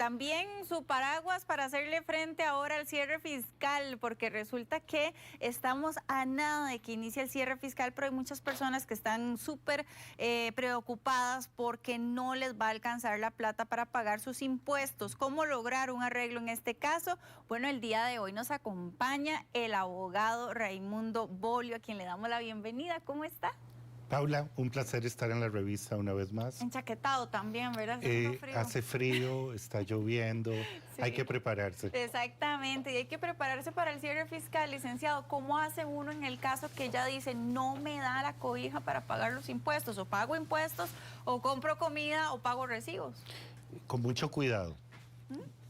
también su paraguas para hacerle frente ahora al cierre fiscal, porque resulta que estamos a nada de que inicie el cierre fiscal, pero hay muchas personas que están súper preocupadas porque no les va a alcanzar la plata para pagar sus impuestos. ¿Cómo lograr un arreglo en este caso? Bueno, el día de hoy nos acompaña el abogado Raimundo Bolio, a quien le damos la bienvenida. ¿Cómo está? Paula, un placer estar en la revista una vez más. Enchaquetado también, ¿verdad? Hace frío, está lloviendo, sí. Hay que prepararse. Exactamente, y hay que prepararse para el cierre fiscal, licenciado. ¿Cómo hace uno en el caso que ella dice no me da la cobija para pagar los impuestos? O pago impuestos, o compro comida, o pago recibos. Con mucho cuidado.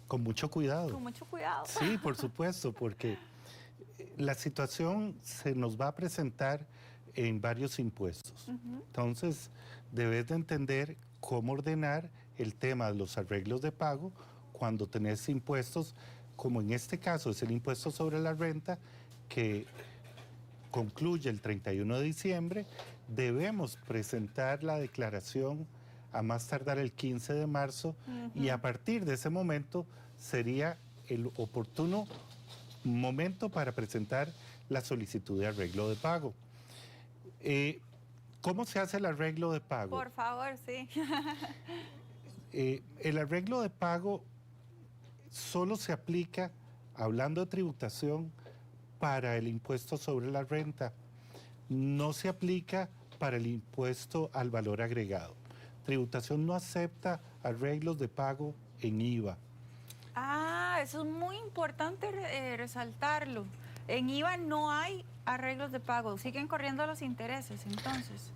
Con mucho cuidado. Con mucho cuidado. Sí, por supuesto, porque la situación se nos va a presentar en varios impuestos. Entonces, debes de entender cómo ordenar el tema de los arreglos de pago cuando tenés impuestos, como en este caso es el impuesto sobre la renta, que concluye el 31 de diciembre, debemos presentar la declaración a más tardar el 15 de marzo y a partir de ese momento sería el oportuno momento para presentar la solicitud de arreglo de pago. ¿Cómo se hace el arreglo de pago? Por favor, sí. El arreglo de pago solo se aplica, hablando de tributación, para el impuesto sobre la renta. No se aplica para el impuesto al valor agregado. Tributación no acepta arreglos de pago en IVA. Ah, eso es muy importante resaltarlo. En IVA no hay arreglos de pago, siguen corriendo los intereses, entonces.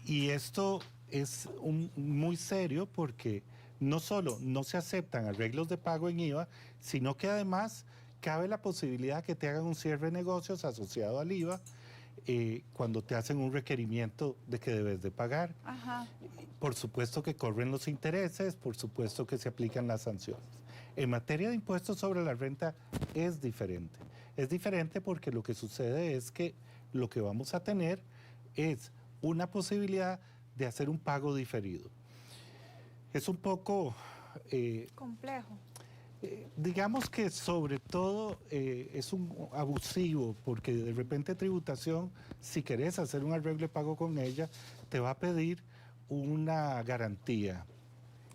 Y esto es muy serio porque no solo no se aceptan arreglos de pago en IVA, sino que además cabe la posibilidad que te hagan un cierre de negocios asociado al IVA cuando te hacen un requerimiento de que debes de pagar. Ajá. Por supuesto que corren los intereses, por supuesto que se aplican las sanciones. En materia de impuestos sobre la renta es diferente. Es diferente porque lo que sucede es que lo que vamos a tener es una posibilidad de hacer un pago diferido. Es un poco complejo. Digamos que sobre todo es un abusivo, porque de repente tributación, si querés hacer un arreglo de pago con ella, te va a pedir una garantía.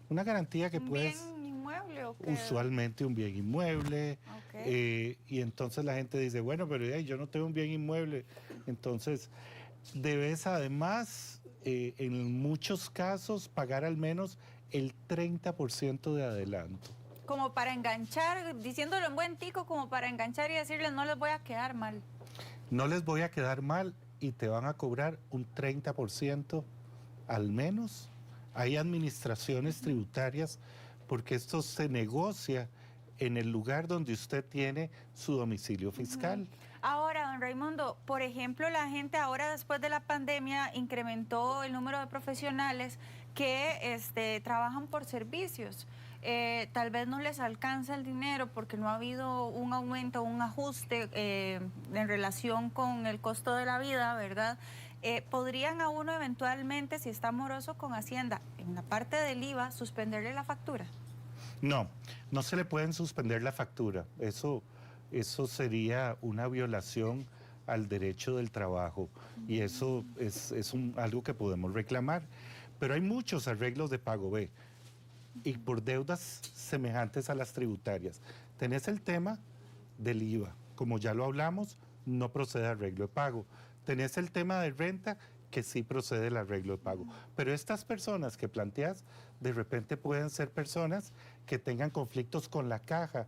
Una garantía que puedes... ¿Un bien inmueble o qué? Usualmente un bien inmueble. Okay. Y entonces la gente dice, bueno, pero yo no tengo un bien inmueble. Entonces, debes además, en muchos casos, pagar al menos el 30% de adelanto. Como para enganchar, diciéndolo en buen tico, como para enganchar y decirles no les voy a quedar mal. No les voy a quedar mal y te van a cobrar un 30% al menos. Hay administraciones tributarias porque esto se negocia en el lugar donde usted tiene su domicilio fiscal. Ahora, don Raimundo, por ejemplo, la gente ahora después de la pandemia incrementó el número de profesionales que trabajan por servicios. Tal vez no les alcanza el dinero porque no ha habido un aumento, un ajuste en relación con el costo de la vida, ¿verdad? ¿Podrían a uno eventualmente, si está moroso con Hacienda, en la parte del IVA, suspenderle la factura? No, no se le pueden suspender la factura. Eso sería una violación al derecho del trabajo y eso es algo que podemos reclamar. Pero hay muchos arreglos de pago B y por deudas semejantes a las tributarias. Tenés el tema del IVA, como ya lo hablamos, no procede arreglo de pago. Tenés el tema de renta, que sí procede el arreglo de pago. Pero estas personas que planteas, de repente pueden ser personas que tengan conflictos con la caja.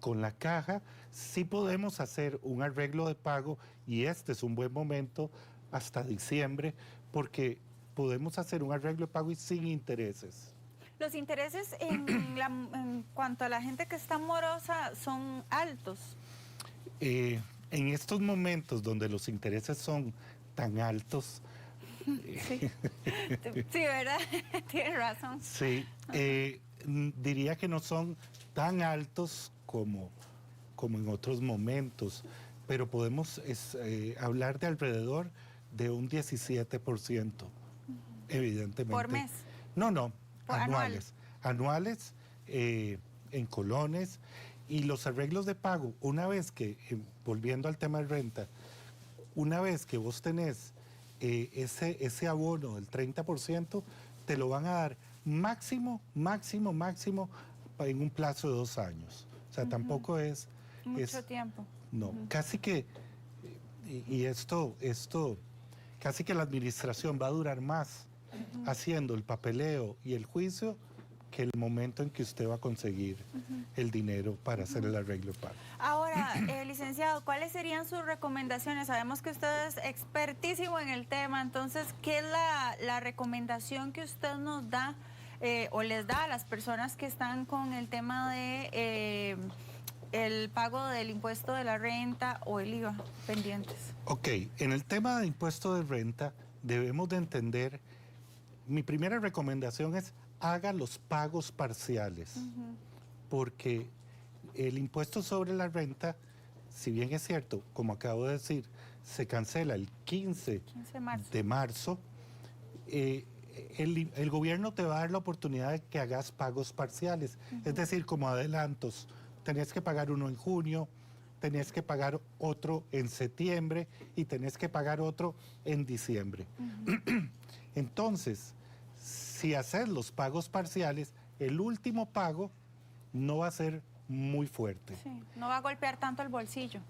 Con la caja sí podemos hacer un arreglo de pago y este es un buen momento hasta diciembre porque podemos hacer un arreglo de pago y sin intereses. Los intereses en cuanto a la gente que está morosa son altos. En estos momentos donde los intereses son tan altos... Sí, sí, ¿verdad? Tienes razón. Sí, diría que no son tan altos como en otros momentos, pero podemos hablar de alrededor de un 17%, evidentemente. ¿Por mes? No, anuales. Anuales en colones, y los arreglos de pago, una vez que, volviendo al tema de renta, una vez que vos tenés ese abono del 30%, te lo van a dar máximo en un plazo de 2 años. O sea, tampoco es... Mucho tiempo. No, casi que, y esto, casi que la administración va a durar más haciendo el papeleo y el juicio que el momento en que usted va a conseguir el dinero para hacer el arreglo de pago. Ahora, licenciado, ¿cuáles serían sus recomendaciones? Sabemos que usted es expertísimo en el tema, entonces, ¿qué es la recomendación que usted nos da o les da a las personas que están con el tema de el pago del impuesto de la renta o el IVA pendientes? Ok, en el tema de impuesto de renta debemos de entender, mi primera recomendación es haga los pagos parciales, porque el impuesto sobre la renta, si bien es cierto, como acabo de decir, se cancela el 15 de marzo, el gobierno te va a dar la oportunidad de que hagas pagos parciales, es decir, como adelantos. Tenés que pagar uno en junio, tenés que pagar otro en septiembre y tenés que pagar otro en diciembre. Entonces, si haces los pagos parciales, el último pago no va a ser muy fuerte. Sí, no va a golpear tanto el bolsillo.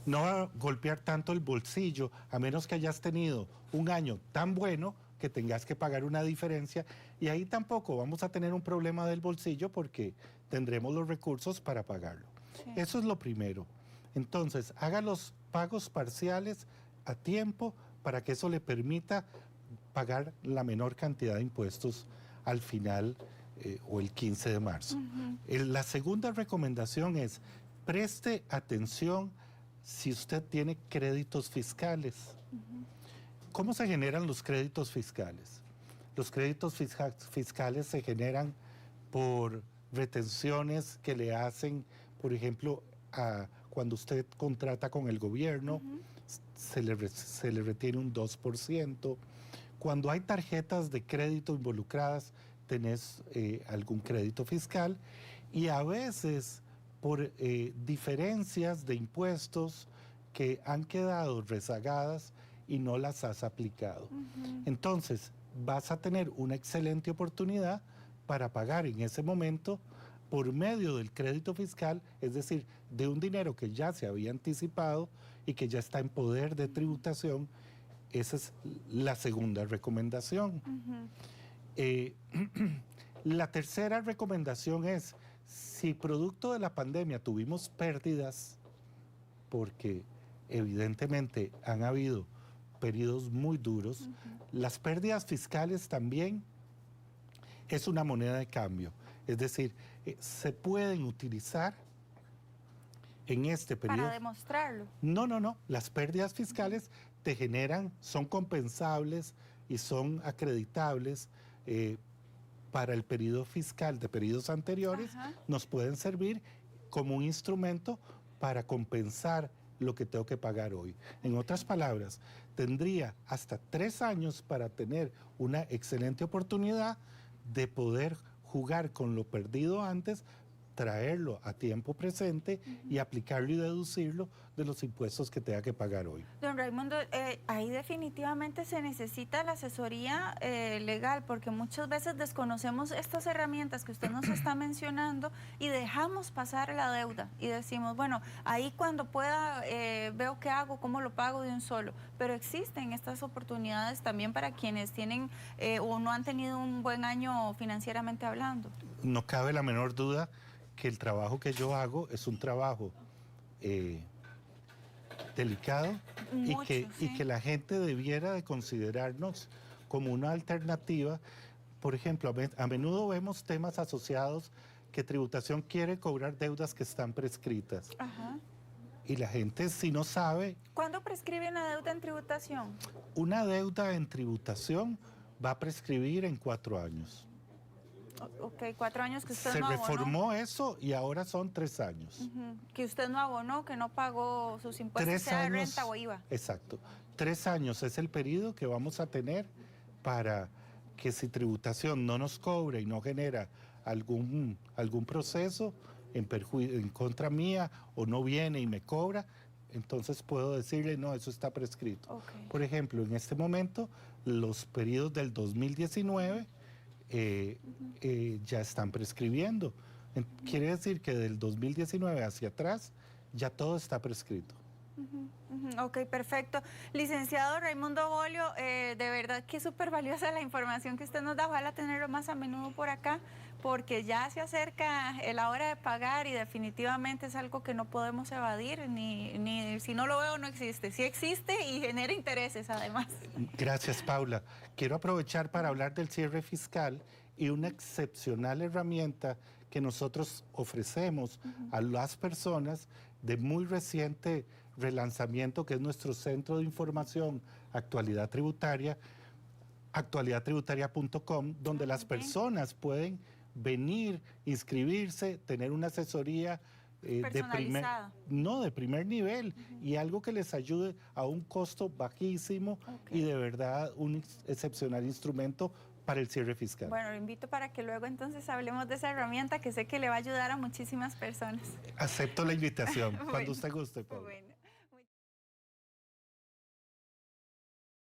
No va a golpear tanto el bolsillo, a menos que hayas tenido un año tan bueno que tengas que pagar una diferencia, y ahí tampoco vamos a tener un problema del bolsillo porque tendremos los recursos para pagarlo. Sí. Eso es lo primero. Entonces, haga los pagos parciales a tiempo para que eso le permita pagar la menor cantidad de impuestos al final o el 15 de marzo. La segunda recomendación es preste atención si usted tiene créditos fiscales. ¿Cómo se generan los créditos fiscales? Los créditos fiscales se generan por retenciones que le hacen, por ejemplo, cuando usted contrata con el gobierno, se le retiene un 2%. Cuando hay tarjetas de crédito involucradas, tenés algún crédito fiscal, y a veces por diferencias de impuestos que han quedado rezagadas y no las has aplicado. Entonces, vas a tener una excelente oportunidad para pagar en ese momento por medio del crédito fiscal, es decir, de un dinero que ya se había anticipado y que ya está en poder de tributación. Esa es la segunda recomendación. La tercera recomendación es, si producto de la pandemia tuvimos pérdidas, porque evidentemente han habido periodos muy duros, las pérdidas fiscales también es una moneda de cambio. Es decir, se pueden utilizar en este periodo. ¿Para demostrarlo? No. Las pérdidas fiscales te generan, son compensables y son acreditables para el periodo fiscal de periodos anteriores. Nos pueden servir como un instrumento para compensar lo que tengo que pagar hoy. En otras palabras, tendría hasta 3 años para tener una excelente oportunidad de poder jugar con lo perdido antes, traerlo a tiempo presente y aplicarlo y deducirlo de los impuestos que tenga que pagar hoy. Don Raimundo, ahí definitivamente se necesita la asesoría legal, porque muchas veces desconocemos estas herramientas que usted nos está mencionando y dejamos pasar la deuda y decimos, bueno, ahí cuando pueda veo qué hago, cómo lo pago de un solo, pero existen estas oportunidades también para quienes tienen o no han tenido un buen año financieramente hablando. No cabe la menor duda que el trabajo que yo hago es un trabajo delicado. Mucho, y que la gente debiera de considerarnos como una alternativa. Por ejemplo, a menudo vemos temas asociados que tributación quiere cobrar deudas que están prescritas. Y la gente, si no sabe... ¿Cuándo prescribe una deuda en tributación? Una deuda en tributación va a prescribir en 4 años. Ok, 4 años que usted se no abonó. Se reformó eso y ahora son 3 años. Que usted no abonó, que no pagó sus impuestos, sea de renta o IVA. Exacto. 3 años es el periodo que vamos a tener para que si tributación no nos cobra y no genera algún proceso en contra mía o no viene y me cobra, entonces puedo decirle, no, eso está prescrito. Okay. Por ejemplo, en este momento, los periodos del 2019 ya están prescribiendo. Quiere decir que del 2019 hacia atrás ya todo está prescrito. Ok, perfecto. Licenciado Raimundo Bolio, de verdad que es súper valiosa la información que usted nos da. Ojalá tenerlo más a menudo por acá, porque ya se acerca la hora de pagar y definitivamente es algo que no podemos evadir, ni si no lo veo no existe. Sí existe y genera intereses además. Gracias, Paula. Quiero aprovechar para hablar del cierre fiscal y una excepcional herramienta que nosotros ofrecemos a las personas de muy reciente relanzamiento, que es nuestro centro de información Actualidad Tributaria, actualidadtributaria.com, donde las personas pueden venir, inscribirse, tener una asesoría de primer nivel y algo que les ayude a un costo bajísimo y de verdad un excepcional instrumento para el cierre fiscal. Bueno, lo invito para que luego entonces hablemos de esa herramienta que sé que le va a ayudar a muchísimas personas. Acepto la invitación, cuando usted guste, Paula. Bueno.